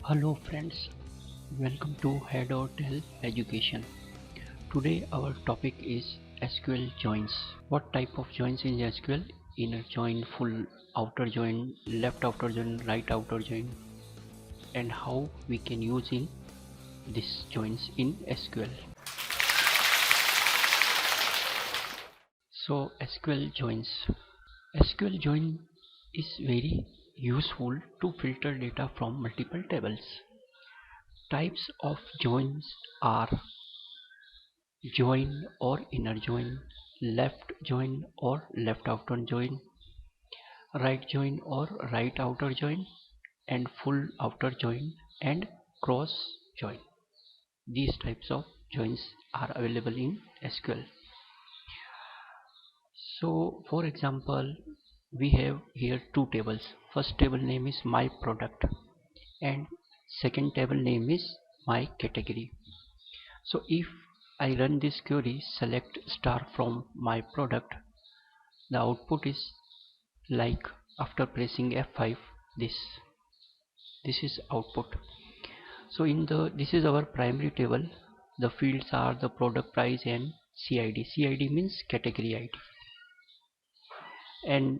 Hello friends, welcome to Head or Tail Education. Today our topic is SQL Joins. What type of joins in SQL? Inner join, full outer join, left outer join, right outer join, and how we can use in this joins in SQL. So SQL Joins. SQL Join is very useful to filter data from multiple tables. Types of joins are join or inner join, left join or left outer join, right join or right outer join, and full outer join and cross join. These types of joins are available in SQL. So for example, we have here two tables. First table name is my product and second table name is my category. So if I run this query, select star from my product, the output is like after pressing F5, this is output. So in the this is our primary table. The fields are the product price and CID. CID means category ID, and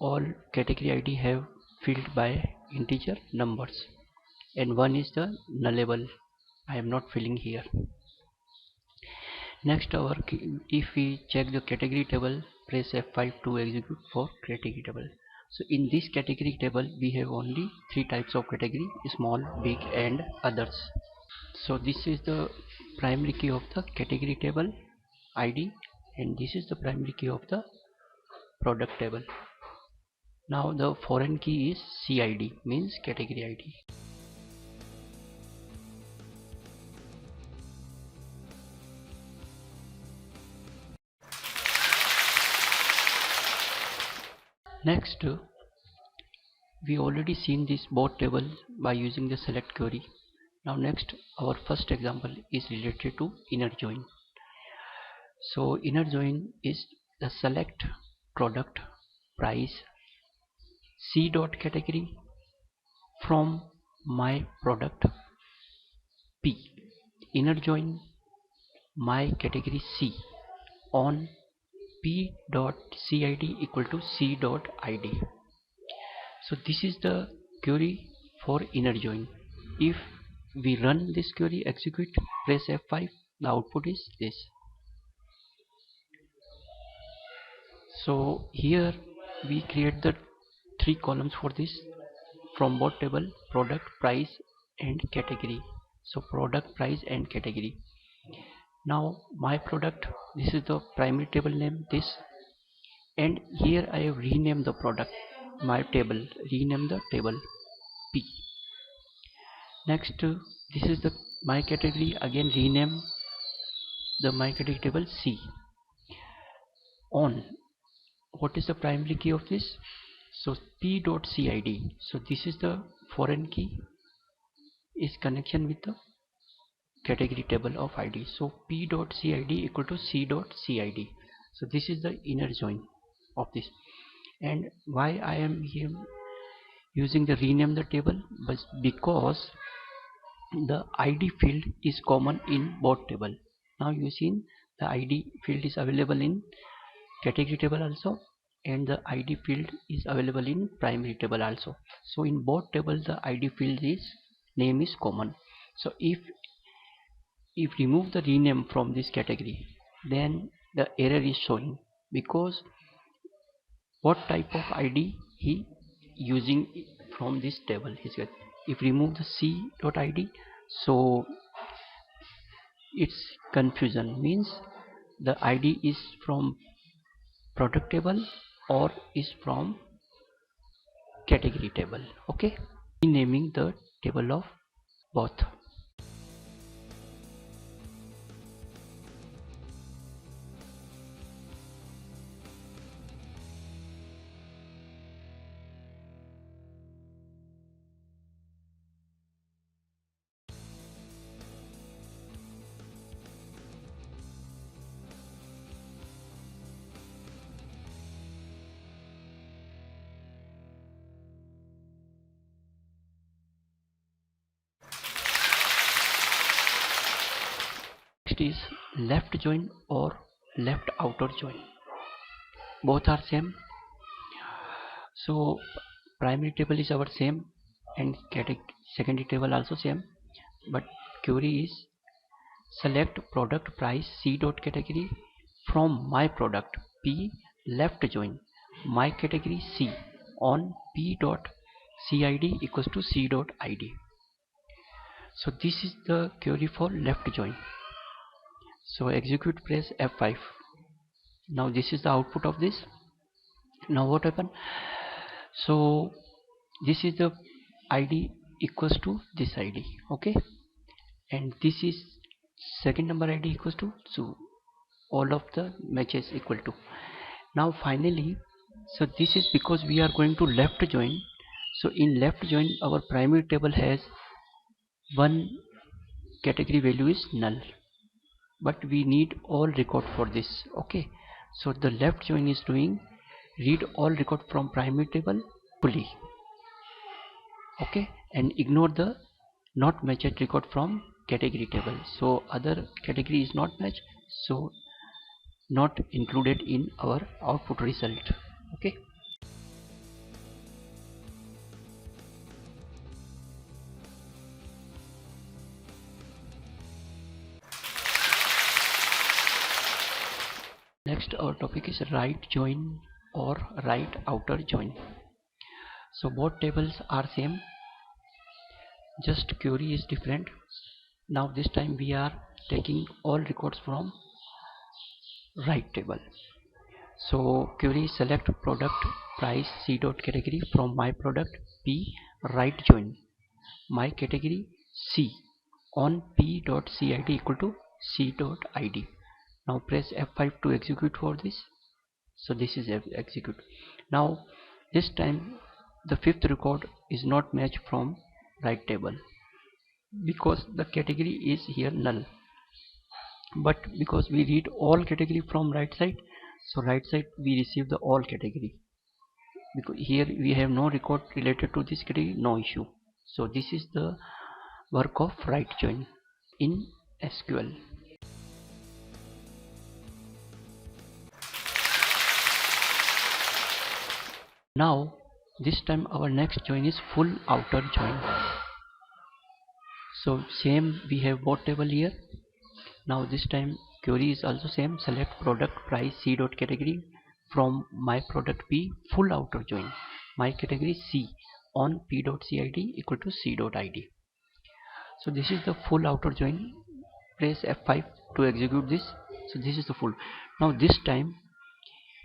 all category ID have filled by integer numbers, and one is the nullable. I am not filling here. Next, if we check the category table, press F5 to execute for category table. So in this category table, we have only three types of category: small, big, and others. So this is the primary key of the category table ID, and this is the primary key of the product table. Now the foreign key is CID, means category ID. Next, we already seen this both table by using the select query. Now next, our first example is related to inner join. So inner join is the select product price C dot category from my product P. Inner join my category C on P dot CID equal to C dot ID. So this is the query for inner join. If we run this query, execute, press F5, the output is this. So here we create the three columns for this from both table: product, price, and category. So product, price, and category. Now my product, this is the primary table name, this, and here I have renamed the product, my table, rename the table P. Next, this is the my category, again rename the my category table C. On, what is the primary key of this? So p.cid. So this is the foreign key, is connection with the category table of ID. So p.cid equal to c.cid. So this is the inner join of this. And why I am here using the rename the table? But because the ID field is common in both table. Now you see the ID field is available in category table also, and the ID field is available in primary table also. So in both tables the ID field is name is common. So if remove the rename from this category, then the error is showing because what type of ID he using from this table is good. If remove the c.id, so it's confusion, means the ID is from product table or is from category table. Okay, renaming the table of both. next is left join or left outer join. Both are same. So primary table is our same and secondary table also same, but query is select product price C dot category from my product P left join my category C on P dot CID equals to C dot ID. So this is the query for left join. So execute, press F5. Now this is the output of this. Now what happened? So this is the ID equals to this ID, okay, and this is second number ID equals to, so all of the matches equal to. Now finally, so this is because we are going to left join. So in left join our primary table has one category value is null, but we need all record for this, okay. So the left join is doing read all record from primary table fully, okay, and ignore the not matched record from category table. So other category is not matched, so not included in our output result, okay. Next our topic is right join or right outer join. So both tables are same, just query is different. Now this time we are taking all records from right table. So query select product price C dot category from my product P right join my category C on P dot CID equal to C dot ID. Now press F5 to execute for this. So this is execute. Now this time the fifth record is not matched from right table because the category is here null, but because we read all category from right side, so right side we receive the all category, because here we have no record related to this category, no issue. So this is the work of right join in SQL. Now this time our next join is full outer join. So same, we have both table here. Now this time query is also same, select product price C dot category from my product P full outer join my category C on P dot CID equal to C dot ID. So this is the full outer join. Press F5 to execute this. So this is the full. Now this time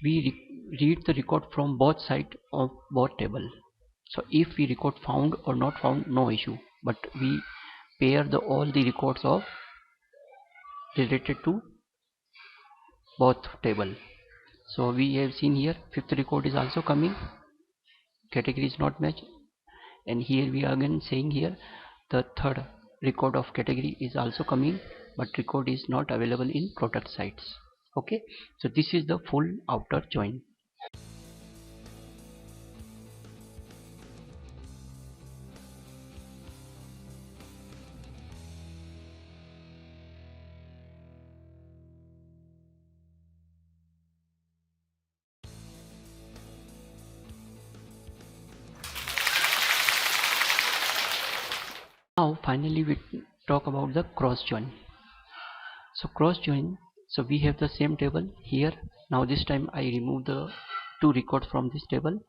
we read the record from both sides of both table. So if we record found or not found, no issue, but we pair the all the records of related to both table. So we have seen here fifth record is also coming, category is not matched, and here we are again saying here the third record of category is also coming, but record is not available in product sites, okay. So this is the full outer join. Now finally we talk about the cross join. So cross join, so we have the same table here. Now this time I remove the two records from this table,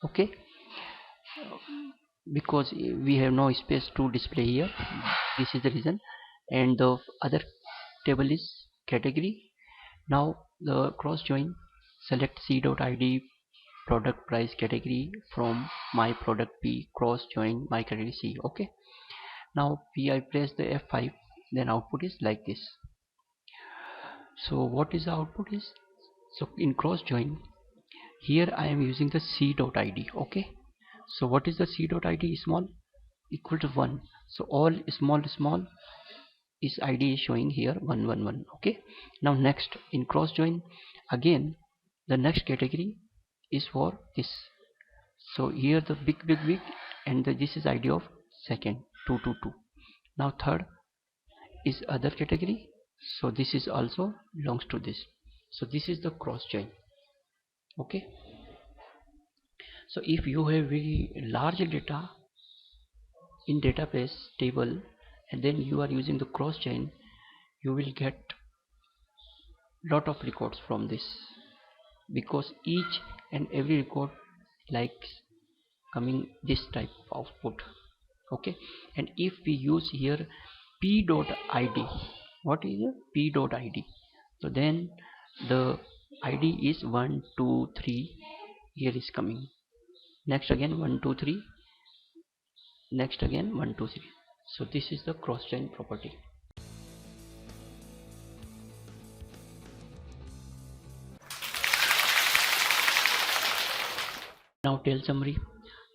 okay, because we have no space to display here, this is the reason, and the other table is category. Now the cross join, select C dot ID product price category from my product P cross join my category C, okay. Now I press the F5, then output is like this. So what is the output is, so in cross join here I am using the C dot ID, okay. So what is the C dot ID, small equal to 1, so all small is ID is showing here 111, okay. Now next in cross join again the next category is for this, so here the big and this is ID of second 222. Now third is other category, So this is also belongs to this. So this is the cross join. Okay, so if you have very large data in database table and then you are using the cross join, you will get lot of records from this, because each and every record likes coming this type of output. Okay, and if we use here p.id, what is a p.id? So then the id is 123, here is coming, next again 123, next again 123. So this is the cross join property. Now tell summary.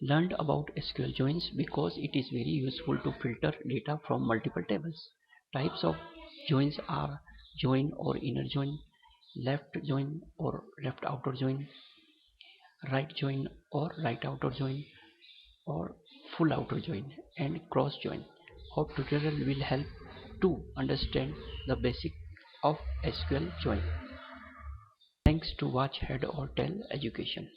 Learned about SQL joins because it is very useful to filter data from multiple tables. Types of joins are join or inner join, left join or left outer join, right join or right outer join, or full outer join, and cross join. Hope tutorial will help to understand the basic of SQL join. Thanks to watch Head or Tail Education.